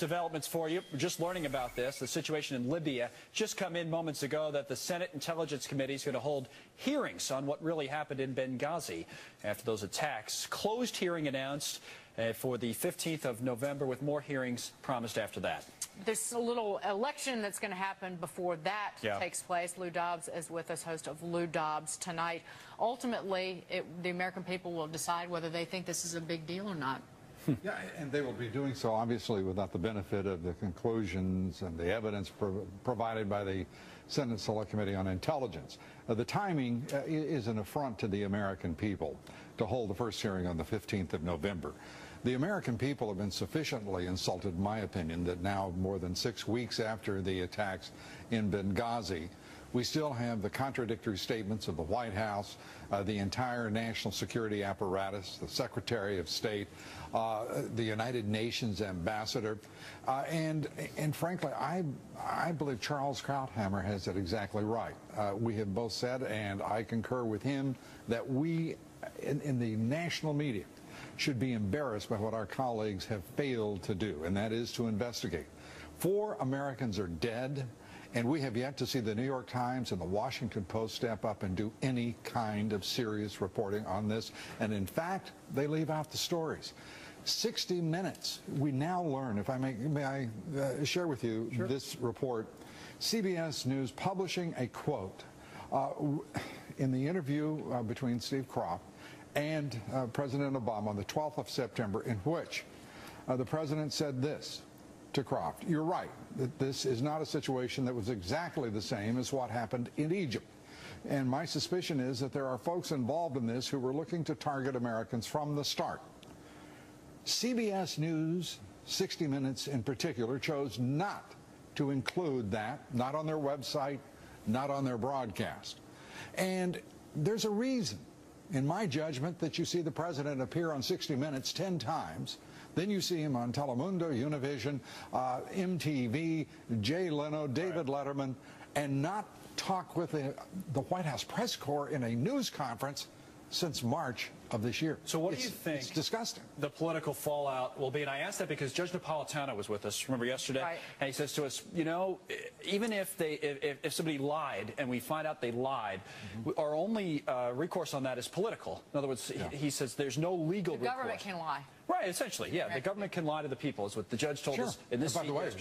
developments for you. We're just learning about this. The situation in Libya just come in moments ago that the Senate Intelligence Committee is going to hold hearings on what really happened in Benghazi after those attacks. Closed hearing announced for the 15th of November, with more hearings promised after that. There's a little election that's going to happen before that takes place. Lou Dobbs is with us, host of Lou Dobbs Tonight. Ultimately, the American people will decide whether they think this is a big deal or not. Yeah, and they will be doing so, obviously, without the benefit of the conclusions and the evidence provided by the Senate Select Committee on Intelligence. The timing is an affront to the American people to hold the first hearing on the 15th of November. The American people have been sufficiently insulted, in my opinion, that now, more than 6 weeks after the attacks in Benghazi, we still have the contradictory statements of the White House, the entire national security apparatus, the Secretary of State, the United Nations ambassador, and frankly, I believe Charles Krauthammer has it exactly right. We have both said, and I concur with him, that we in the national media should be embarrassed by what our colleagues have failed to do, and that is to investigate. 4 Americans are dead, and we have yet to see the New York Times and the Washington Post step up and do any kind of serious reporting on this. And in fact, they leave out the stories. 60 Minutes, we now learn, if I may I share with you this report, CBS News publishing a quote in the interview between Steve Kroft and President Obama on the 12th of September, in which the president said this to Kroft: "You're right, that this is not a situation that was exactly the same as what happened in Egypt. And my suspicion is that there are folks involved in this who were looking to target Americans from the start." CBS News, 60 Minutes in particular, chose not to include that, not on their website, not on their broadcast. And there's a reason, in my judgment, that you see the president appear on 60 Minutes 10 times. Then you see him on Telemundo, Univision, MTV, Jay Leno, David Letterman, and not talk with the White House press corps in a news conference since March of this year. So what do you think it's disgusting. The political fallout will be? And I asked that because Judge Napolitano was with us, remember, yesterday? Right. And he says to us, you know, even if somebody lied and we find out they lied, our only recourse on that is political. In other words, he says there's no legal recourse. The government can lie. Right, essentially, yeah. The government can lie to the people, is what the judge told us in this. By the way,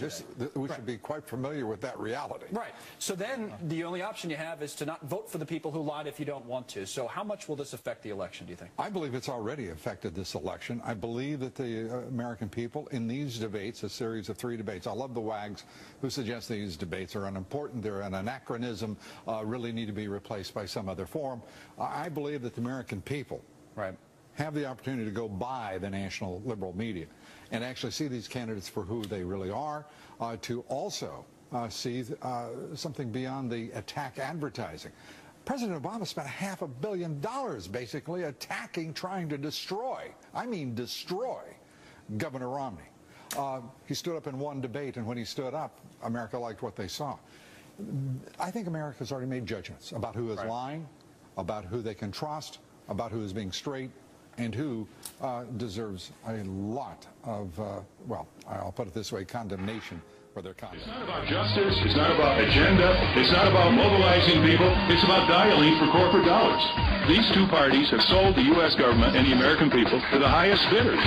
we should be quite familiar with that reality. Right. So then the only option you have is to not vote for the people who lied if you don't want to. So how much will this affect the election, do you think? I believe it's already affected this election. I believe that the American people in these debates, a series of 3 debates, I love the wags who suggest these debates are unimportant, they're an anachronism, really need to be replaced by some other form. I believe that the American people have the opportunity to go by the national liberal media and actually see these candidates for who they really are, to also see something beyond the attack advertising. President Obama spent $500 million basically attacking, trying to destroy, I mean destroy, Governor Romney. He stood up in one debate, and when he stood up, America liked what they saw. I think America's already made judgments about who is lying, about who they can trust, about who is being straight, and who deserves a lot of, well, I'll put it this way, condemnation for their conduct. It's not about justice, it's not about agenda, it's not about mobilizing people, it's about dialing for corporate dollars. These 2 parties have sold the U.S. government and the American people to the highest bidders.